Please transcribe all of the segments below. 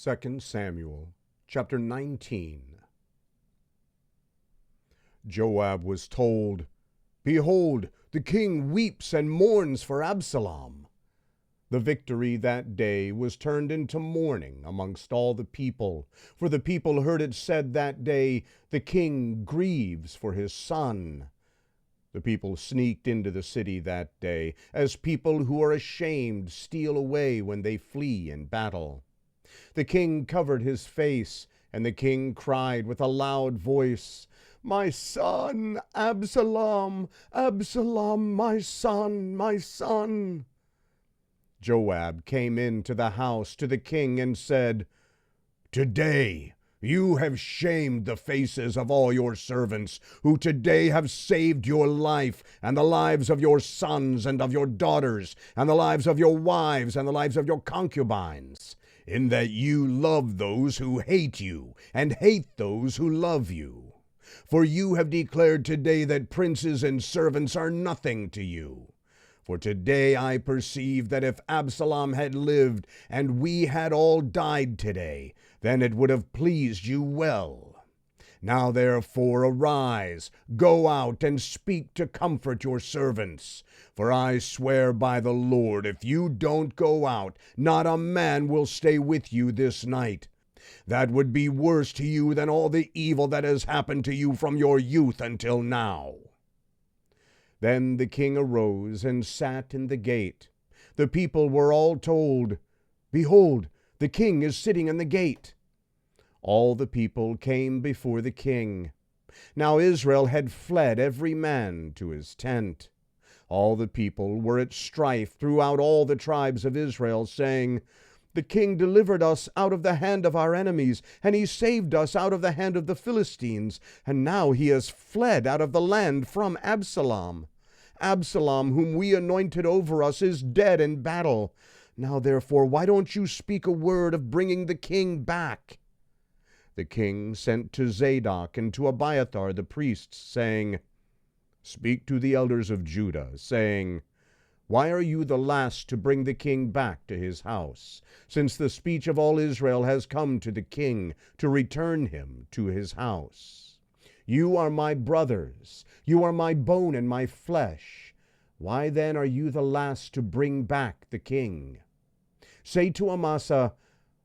2 Samuel chapter 19. Joab was told, "Behold, the king weeps and mourns for Absalom." The victory that day was turned into mourning amongst all the people, for the people heard it said that day, "The king grieves for his son." The people sneaked into the city that day, as people who are ashamed steal away when they flee in battle. The king covered his face, and the king cried with a loud voice, "My son, Absalom! Absalom, my son, my son!" Joab came into the house to the king and said, "Today you have shamed the faces of all your servants, who today have saved your life, and the lives of your sons and of your daughters, and the lives of your wives, and the lives of your concubines, in that you love those who hate you, and hate those who love you. For you have declared today that princes and servants are nothing to you. For today I perceive that if Absalom had lived, and we had all died today, then it would have pleased you well. Now therefore arise, go out, and speak to comfort your servants. For I swear by the Lord, if you don't go out, not a man will stay with you this night. That would be worse to you than all the evil that has happened to you from your youth until now." Then the king arose and sat in the gate. The people were all told, "Behold, the king is sitting in the gate." All the people came before the king. Now Israel had fled every man to his tent. All the people were at strife throughout all the tribes of Israel, saying, "The king delivered us out of the hand of our enemies, and he saved us out of the hand of the Philistines, and now he has fled out of the land from Absalom. Absalom, whom we anointed over us, is dead in battle. Now therefore, why don't you speak a word of bringing the king back?" The king sent to Zadok and to Abiathar the priests, saying, "Speak to the elders of Judah, saying, Why are you the last to bring the king back to his house, since the speech of all Israel has come to the king to return him to his house? You are my brothers, you are my bone and my flesh. Why then are you the last to bring back the king? Say to Amasa,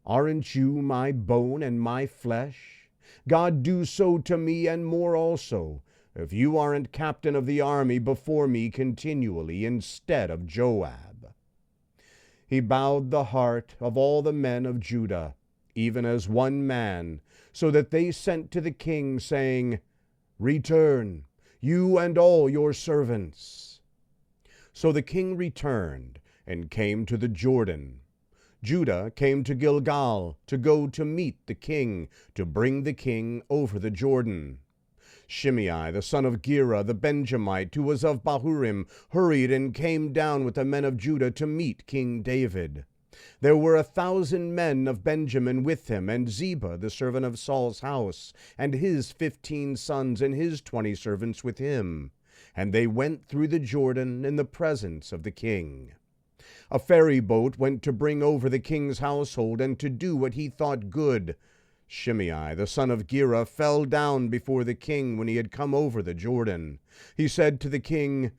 Aren't you my bone and my flesh? God do so to me and more also, if you aren't captain of the army before me continually instead of Joab." He bowed the heart of all the men of Judah, even as one man, so that they sent to the king, saying, "Return, you and all your servants." So the king returned and came to the Jordan. Judah came to Gilgal to go to meet the king, to bring the king over the Jordan. Shimei, the son of Gera, the Benjamite, who was of Bahurim, hurried and came down with the men of Judah to meet King David. There were 1,000 men of Benjamin with him, and Ziba, the servant of Saul's house, and his 15 sons and his 20 servants with him. And they went through the Jordan in the presence of the king. A ferry boat went to bring over the king's household and to do what he thought good. Shimei, the son of Gera, fell down before the king when he had come over the Jordan. He said to the king,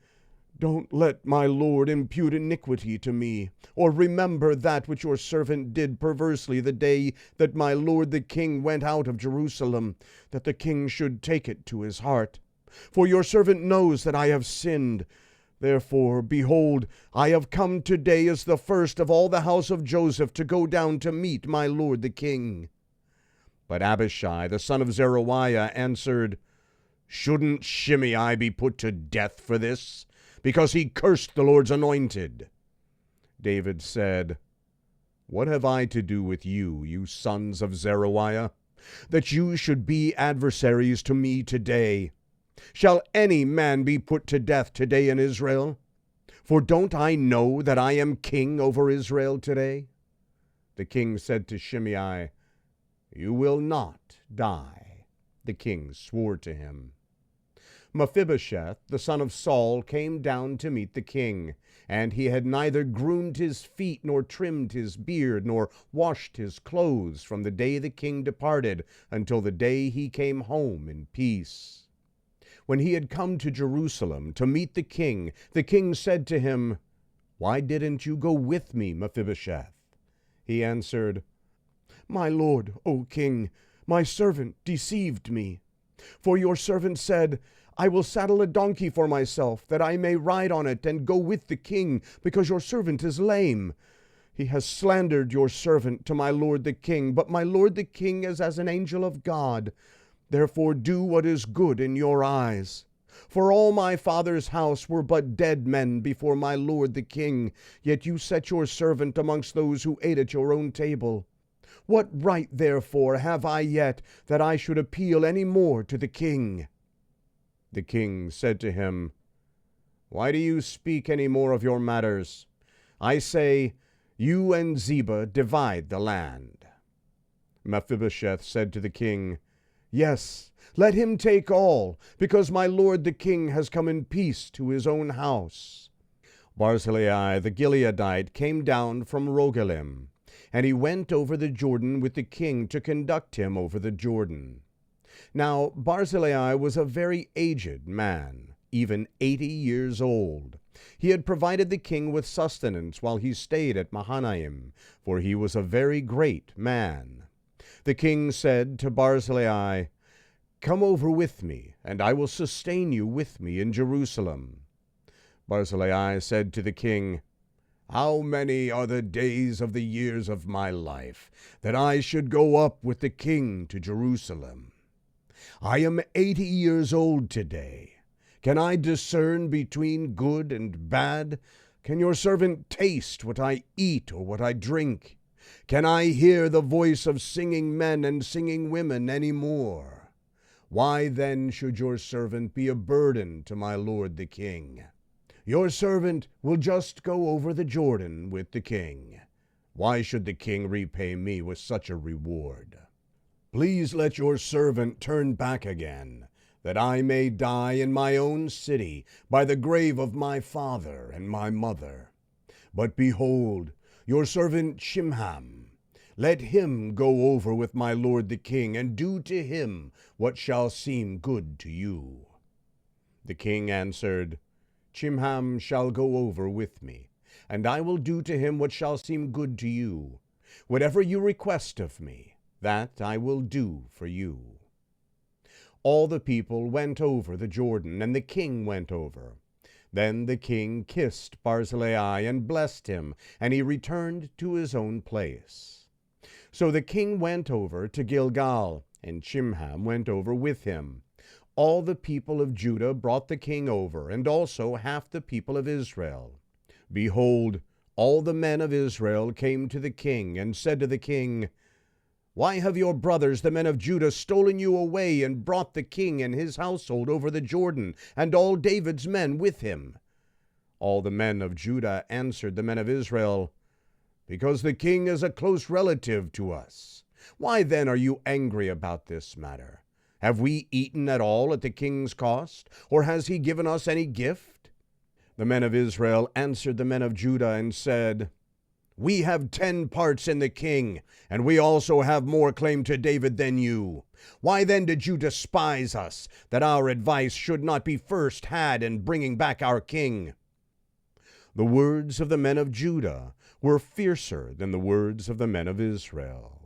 "Don't let my lord impute iniquity to me, or remember that which your servant did perversely the day that my lord the king went out of Jerusalem, that the king should take it to his heart. For your servant knows that I have sinned. Therefore, behold, I have come today as the first of all the house of Joseph to go down to meet my lord the king." But Abishai, the son of Zeruiah, answered, "Shouldn't Shimei be put to death for this, because he cursed the Lord's anointed?" David said, "What have I to do with you, you sons of Zeruiah, that you should be adversaries to me today? Shall any man be put to death today in Israel? For don't I know that I am king over Israel today?" The king said to Shimei, "You will not die." The king swore to him. Mephibosheth, the son of Saul, came down to meet the king, and he had neither groomed his feet, nor trimmed his beard, nor washed his clothes from the day the king departed until the day he came home in peace. When he had come to Jerusalem to meet the king said to him, "Why didn't you go with me, Mephibosheth?" He answered, "My lord, O king, my servant deceived me. For your servant said, I will saddle a donkey for myself, that I may ride on it and go with the king, because your servant is lame. He has slandered your servant to my lord the king, but my lord the king is as an angel of God. Therefore do what is good in your eyes. For all my father's house were but dead men before my lord the king, yet you set your servant amongst those who ate at your own table. What right, therefore, have I yet, that I should appeal any more to the king?" The king said to him, "Why do you speak any more of your matters? I say, you and Ziba divide the land." Mephibosheth said to the king, "Yes, let him take all, because my lord the king has come in peace to his own house." Barzillai the Gileadite came down from Rogelim, and he went over the Jordan with the king to conduct him over the Jordan. Now Barzillai was a very aged man, even 80 years old. He had provided the king with sustenance while he stayed at Mahanaim, for he was a very great man. The king said to Barzillai, "Come over with me, and I will sustain you with me in Jerusalem." Barzillai said to the king, "How many are the days of the years of my life, that I should go up with the king to Jerusalem? I am 80 years old today. Can I discern between good and bad? Can your servant taste what I eat or what I drink? Can I hear the voice of singing men and singing women any more? Why then should your servant be a burden to my lord the king? Your servant will just go over the Jordan with the king. Why should the king repay me with such a reward? Please let your servant turn back again, that I may die in my own city by the grave of my father and my mother. But behold, your servant Chimham, let him go over with my lord the king, and do to him what shall seem good to you." The king answered, "Chimham shall go over with me, and I will do to him what shall seem good to you. Whatever you request of me, that I will do for you." All the people went over the Jordan, and the king went over. Then the king kissed Barzillai and blessed him, and he returned to his own place. So the king went over to Gilgal, and Chimham went over with him. All the people of Judah brought the king over, and also half the people of Israel. Behold, all the men of Israel came to the king, and said to the king, "Why have your brothers, the men of Judah, stolen you away, and brought the king and his household over the Jordan, and all David's men with him?" All the men of Judah answered the men of Israel, "Because the king is a close relative to us. Why then are you angry about this matter? Have we eaten at all at the king's cost, or has he given us any gift?" The men of Israel answered the men of Judah and said, "We have 10 parts in the king, and we also have more claim to David than you. Why then did you despise us, that our advice should not be first had in bringing back our king?" The words of the men of Judah were fiercer than the words of the men of Israel.